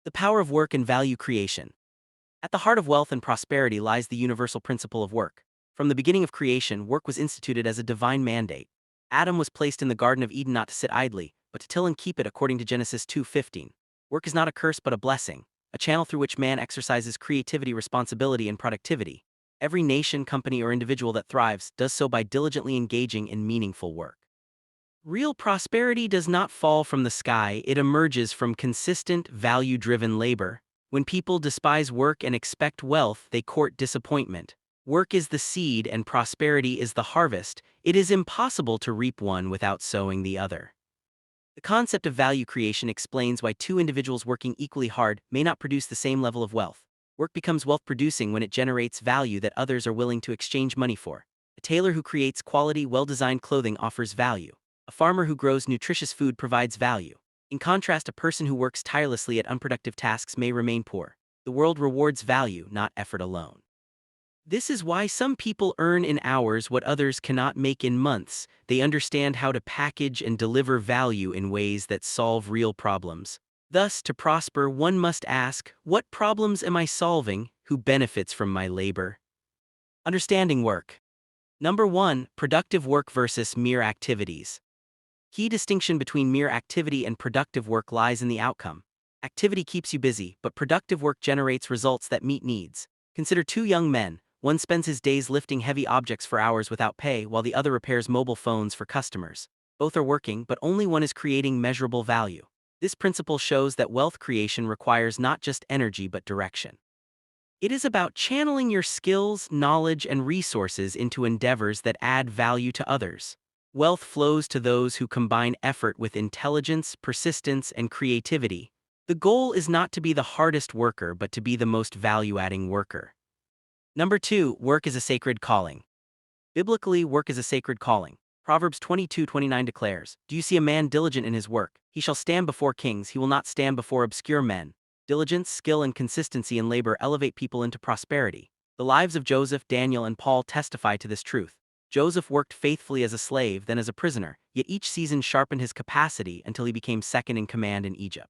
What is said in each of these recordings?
The power of work and value creation. At the heart of wealth and prosperity lies the universal principle of work. From the beginning of creation, work was instituted as a divine mandate. Adam was placed in the Garden of Eden not to sit idly, but to till and keep it according to Genesis 2:15. Work is not a curse but a blessing, a channel through which man exercises creativity, responsibility, and productivity. Every nation, company, or individual that thrives does so by diligently engaging in meaningful work. Real prosperity does not fall from the sky, it emerges from consistent, value-driven labor. When people despise work and expect wealth, they court disappointment. Work is the seed and prosperity is the harvest. It is impossible to reap one without sowing the other. The concept of value creation explains why two individuals working equally hard may not produce the same level of wealth. Work becomes wealth-producing when it generates value that others are willing to exchange money for. A tailor who creates quality, well-designed clothing offers value. A farmer who grows nutritious food provides value. In contrast, a person who works tirelessly at unproductive tasks may remain poor. The world rewards value, not effort alone. This is why some people earn in hours what others cannot make in months. They understand how to package and deliver value in ways that solve real problems. Thus, to prosper, one must ask, what problems am I solving? Who benefits from my labor? Understanding work. Number 1. Productive work versus mere activities. Key distinction between mere activity and productive work lies in the outcome. Activity keeps you busy, but productive work generates results that meet needs. Consider two young men. One spends his days lifting heavy objects for hours without pay, while the other repairs mobile phones for customers. Both are working, but only one is creating measurable value. This principle shows that wealth creation requires not just energy but direction. It is about channeling your skills, knowledge, and resources into endeavors that add value to others. Wealth flows to those who combine effort with intelligence, persistence, and creativity. The goal is not to be the hardest worker but to be the most value-adding worker. Number 2. Work is a sacred calling. Biblically, work is a sacred calling. Proverbs 22:29 declares, "Do you see a man diligent in his work? He shall stand before kings, he will not stand before obscure men." Diligence, skill, and consistency in labor elevate people into prosperity. The lives of Joseph, Daniel, and Paul testify to this truth. Joseph worked faithfully as a slave, then as a prisoner, yet each season sharpened his capacity until he became second in command in Egypt.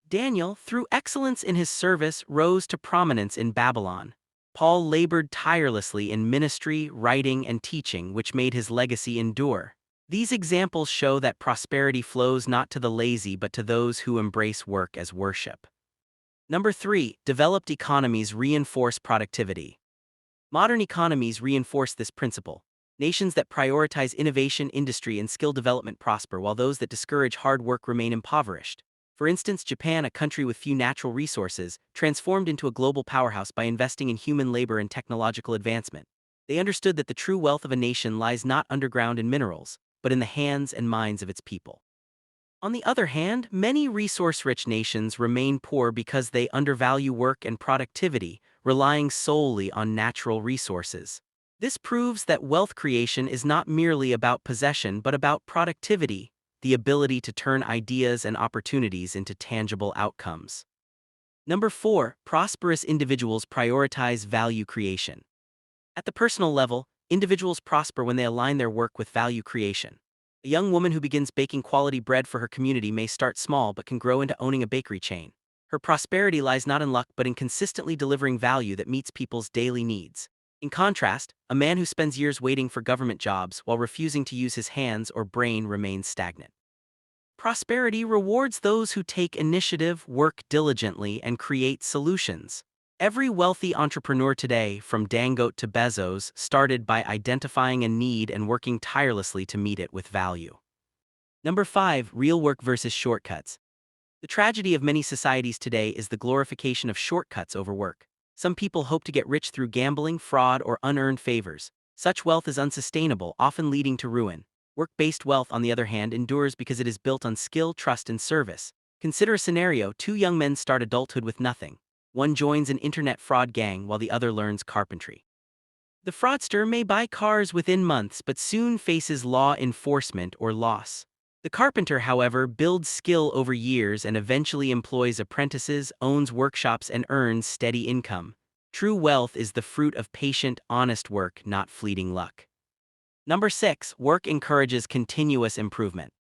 Daniel, through excellence in his service, rose to prominence in Babylon. Paul labored tirelessly in ministry, writing, and teaching, which made his legacy endure. These examples show that prosperity flows not to the lazy but to those who embrace work as worship. Number 3. Developed economies reinforce productivity. Modern economies reinforce this principle. Nations that prioritize innovation, industry, and skill development prosper, while those that discourage hard work remain impoverished. For instance, Japan, a country with few natural resources, transformed into a global powerhouse by investing in human labor and technological advancement. They understood that the true wealth of a nation lies not underground in minerals, but in the hands and minds of its people. On the other hand, many resource-rich nations remain poor because they undervalue work and productivity, relying solely on natural resources. This proves that wealth creation is not merely about possession but about productivity, the ability to turn ideas and opportunities into tangible outcomes. Number 4. Prosperous individuals prioritize value creation. At the personal level, individuals prosper when they align their work with value creation. A young woman who begins baking quality bread for her community may start small but can grow into owning a bakery chain. Her prosperity lies not in luck but in consistently delivering value that meets people's daily needs. In contrast, a man who spends years waiting for government jobs while refusing to use his hands or brain remains stagnant. Prosperity rewards those who take initiative, work diligently, and create solutions. Every wealthy entrepreneur today, from Dangote to Bezos, started by identifying a need and working tirelessly to meet it with value. Number 5. Real work versus shortcuts. The tragedy of many societies today is the glorification of shortcuts over work. Some people hope to get rich through gambling, fraud, or unearned favors. Such wealth is unsustainable, often leading to ruin. Work-based wealth, on the other hand, endures because it is built on skill, trust, and service. Consider a scenario: two young men start adulthood with nothing. One joins an internet fraud gang while the other learns carpentry. The fraudster may buy cars within months but soon faces law enforcement or loss. The carpenter, however, builds skill over years and eventually employs apprentices, owns workshops, and earns steady income. True wealth is the fruit of patient, honest work, not fleeting luck. Number 6. Work encourages continuous improvement.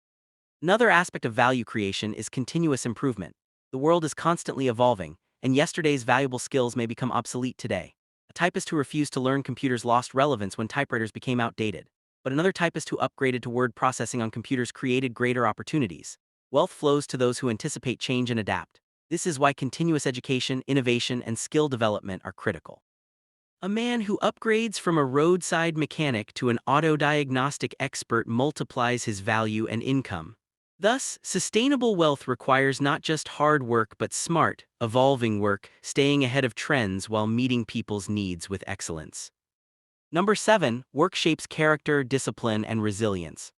Another aspect of value creation is continuous improvement. The world is constantly evolving, and yesterday's valuable skills may become obsolete today. A typist who refused to learn computers lost relevance when typewriters became outdated. But another typist who upgraded to word processing on computers created greater opportunities. Wealth flows to those who anticipate change and adapt. This is why continuous education, innovation, and skill development are critical. A man who upgrades from a roadside mechanic to an auto diagnostic expert multiplies his value and income. Thus, sustainable wealth requires not just hard work but smart, evolving work, staying ahead of trends while meeting people's needs with excellence. Number 7, work shapes character, discipline, and resilience.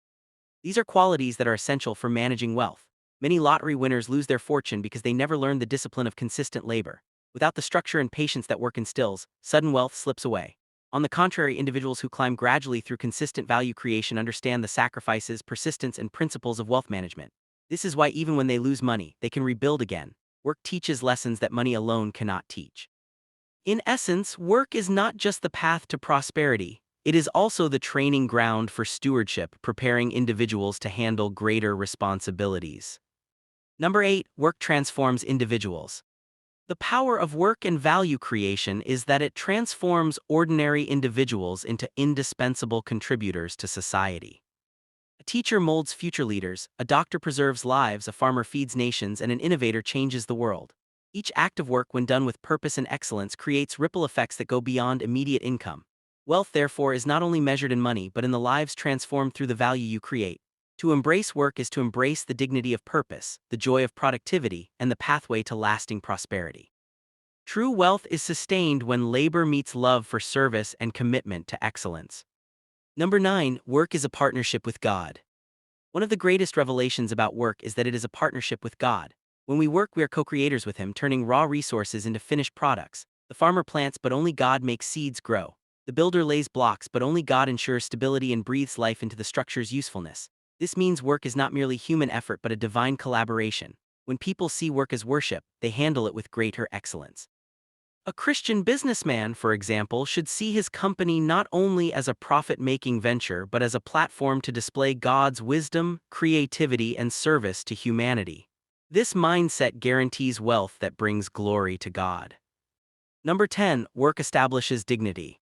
These are qualities that are essential for managing wealth. Many lottery winners lose their fortune because they never learned the discipline of consistent labor. Without the structure and patience that work instills, sudden wealth slips away. On the contrary, individuals who climb gradually through consistent value creation understand the sacrifices, persistence, and principles of wealth management. This is why even when they lose money, they can rebuild again. Work teaches lessons that money alone cannot teach. In essence, work is not just the path to prosperity, it is also the training ground for stewardship, preparing individuals to handle greater responsibilities. Number 8, work transforms individuals. The power of work and value creation is that it transforms ordinary individuals into indispensable contributors to society. A teacher molds future leaders, a doctor preserves lives, a farmer feeds nations, and an innovator changes the world. Each act of work, when done with purpose and excellence, creates ripple effects that go beyond immediate income. Wealth, therefore, is not only measured in money but in the lives transformed through the value you create. To embrace work is to embrace the dignity of purpose, the joy of productivity, and the pathway to lasting prosperity. True wealth is sustained when labor meets love for service and commitment to excellence. Number 9, work is a partnership with God. One of the greatest revelations about work is that it is a partnership with God. When we work, we are co-creators with Him, turning raw resources into finished products. The farmer plants, but only God makes seeds grow. The builder lays blocks, but only God ensures stability and breathes life into the structure's usefulness. This means work is not merely human effort but a divine collaboration. When people see work as worship, they handle it with greater excellence. A Christian businessman, for example, should see his company not only as a profit-making venture but as a platform to display God's wisdom, creativity, and service to humanity. This mindset guarantees wealth that brings glory to God. Number 10, work establishes dignity.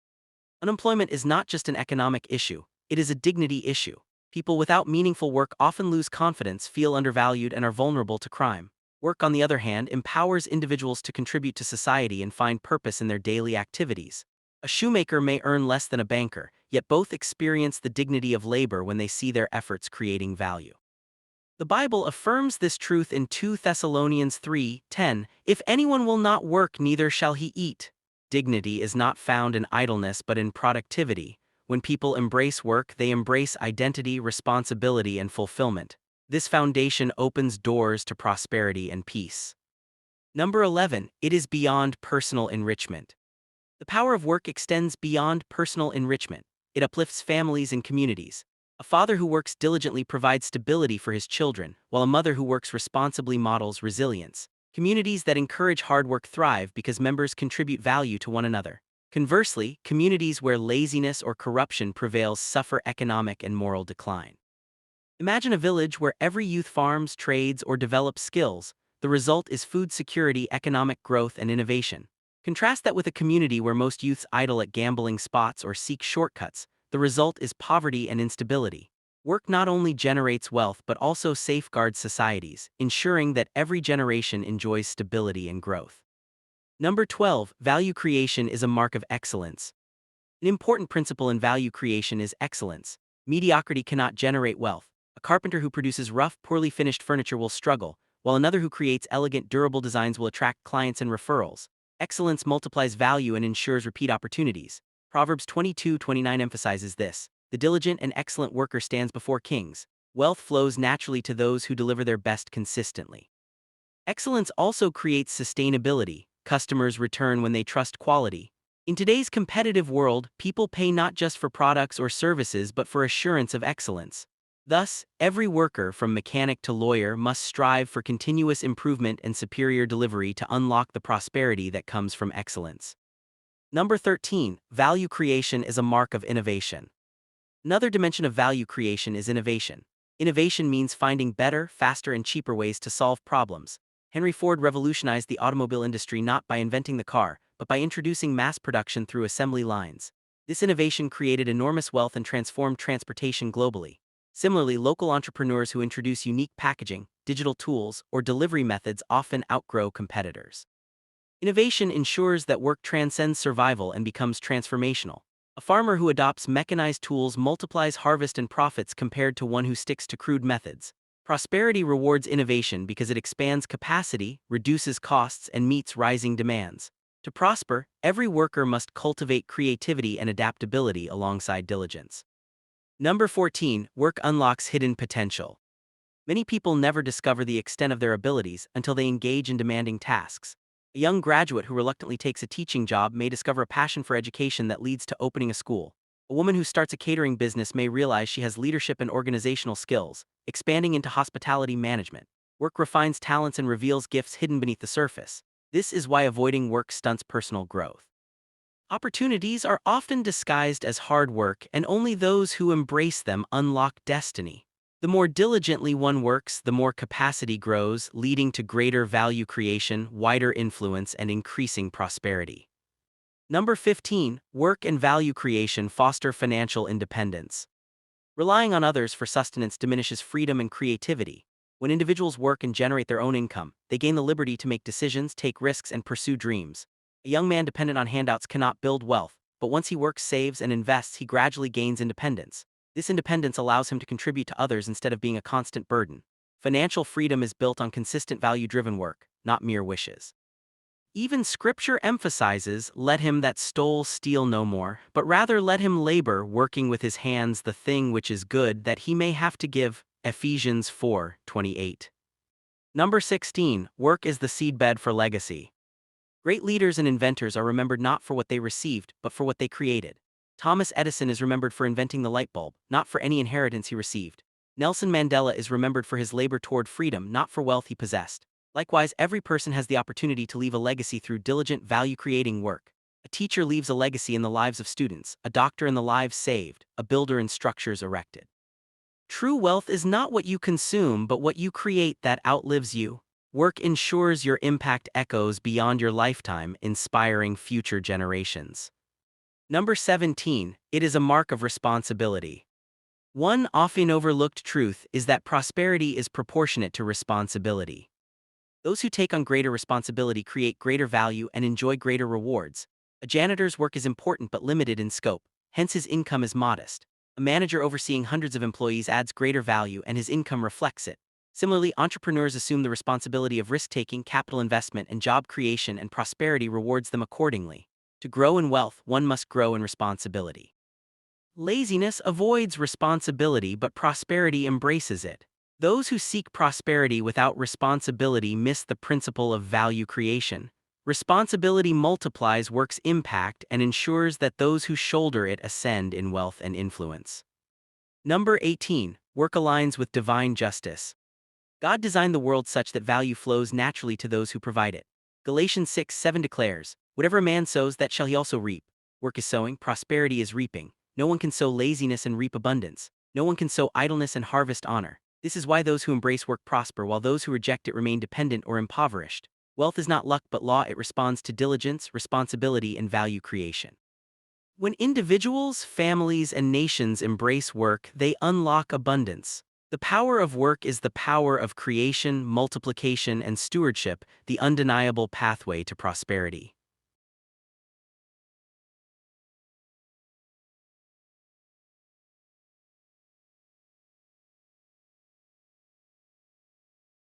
Unemployment is not just an economic issue, it is a dignity issue. People without meaningful work often lose confidence, feel undervalued, and are vulnerable to crime. Work, on the other hand, empowers individuals to contribute to society and find purpose in their daily activities. A shoemaker may earn less than a banker, yet both experience the dignity of labor when they see their efforts creating value. The Bible affirms this truth in 2 Thessalonians 3:10, "If anyone will not work, neither shall he eat." Dignity is not found in idleness but in productivity. When people embrace work, they embrace identity, responsibility, and fulfillment. This foundation opens doors to prosperity and peace. Number 11, it is beyond personal enrichment. The power of work extends beyond personal enrichment. It uplifts families and communities. A father who works diligently provides stability for his children, while a mother who works responsibly models resilience. Communities that encourage hard work thrive because members contribute value to one another. Conversely, communities where laziness or corruption prevails suffer economic and moral decline. Imagine a village where every youth farms, trades, or develops skills. The result is food security, economic growth, and innovation. Contrast that with a community where most youths idle at gambling spots or seek shortcuts. The result is poverty and instability. Work not only generates wealth but also safeguards societies, ensuring that every generation enjoys stability and growth. Number 12, value creation is a mark of excellence. An important principle in value creation is excellence. Mediocrity cannot generate wealth. A carpenter who produces rough, poorly finished furniture will struggle, while another who creates elegant, durable designs will attract clients and referrals. Excellence multiplies value and ensures repeat opportunities. Proverbs 22:29 emphasizes this. The diligent and excellent worker stands before kings. Wealth flows naturally to those who deliver their best consistently. Excellence also creates sustainability. Customers return when they trust quality. In today's competitive world, people pay not just for products or services but for assurance of excellence. Thus, every worker, from mechanic to lawyer, must strive for continuous improvement and superior delivery to unlock the prosperity that comes from excellence. Number 13, value creation is a mark of innovation. Another dimension of value creation is innovation. Innovation means finding better, faster, and cheaper ways to solve problems. Henry Ford revolutionized the automobile industry not by inventing the car, but by introducing mass production through assembly lines. This innovation created enormous wealth and transformed transportation globally. Similarly, local entrepreneurs who introduce unique packaging, digital tools, or delivery methods often outgrow competitors. Innovation ensures that work transcends survival and becomes transformational. A farmer who adopts mechanized tools multiplies harvest and profits compared to one who sticks to crude methods. Prosperity rewards innovation because it expands capacity, reduces costs, and meets rising demands. To prosper, every worker must cultivate creativity and adaptability alongside diligence. Number 14, work unlocks hidden potential. Many people never discover the extent of their abilities until they engage in demanding tasks. A young graduate who reluctantly takes a teaching job may discover a passion for education that leads to opening a school. A woman who starts a catering business may realize she has leadership and organizational skills, expanding into hospitality management. Work refines talents and reveals gifts hidden beneath the surface. This is why avoiding work stunts personal growth. Opportunities are often disguised as hard work, and only those who embrace them unlock destiny. The more diligently one works, the more capacity grows, leading to greater value creation, wider influence, and increasing prosperity. Number 15, work and value creation foster financial independence. Relying on others for sustenance diminishes freedom and creativity. When individuals work and generate their own income, they gain the liberty to make decisions, take risks, and pursue dreams. A young man dependent on handouts cannot build wealth, but once he works, saves, and invests, he gradually gains independence. This independence allows him to contribute to others instead of being a constant burden. Financial freedom is built on consistent value-driven work, not mere wishes. Even Scripture emphasizes, "Let him that stole steal no more, but rather let him labor, working with his hands the thing which is good, that he may have to give." Ephesians 4:28. Number 16, work is the seedbed for legacy. Great leaders and inventors are remembered not for what they received, but for what they created. Thomas Edison is remembered for inventing the light bulb, not for any inheritance he received. Nelson Mandela is remembered for his labor toward freedom, not for wealth he possessed. Likewise, every person has the opportunity to leave a legacy through diligent, value-creating work. A teacher leaves a legacy in the lives of students, a doctor in the lives saved, a builder in structures erected. True wealth is not what you consume, but what you create that outlives you. Work ensures your impact echoes beyond your lifetime, inspiring future generations. Number 17, it is a mark of responsibility. One often overlooked truth is that prosperity is proportionate to responsibility. Those who take on greater responsibility create greater value and enjoy greater rewards. A janitor's work is important but limited in scope, hence his income is modest. A manager overseeing hundreds of employees adds greater value and his income reflects it. Similarly, entrepreneurs assume the responsibility of risk-taking, capital investment, and job creation, and prosperity rewards them accordingly. To grow in wealth, one must grow in responsibility. Laziness avoids responsibility, but prosperity embraces it. Those who seek prosperity without responsibility miss the principle of value creation. Responsibility multiplies work's impact and ensures that those who shoulder it ascend in wealth and influence. Number 18, work aligns with divine justice. God designed the world such that value flows naturally to those who provide it. Galatians 6:7 declares, "Whatever a man sows, that shall he also reap." Work is sowing, prosperity is reaping. No one can sow laziness and reap abundance. No one can sow idleness and harvest honor. This is why those who embrace work prosper, while those who reject it remain dependent or impoverished. Wealth is not luck but law. It responds to diligence, responsibility, and value creation. When individuals, families, and nations embrace work, they unlock abundance. The power of work is the power of creation, multiplication, and stewardship, the undeniable pathway to prosperity.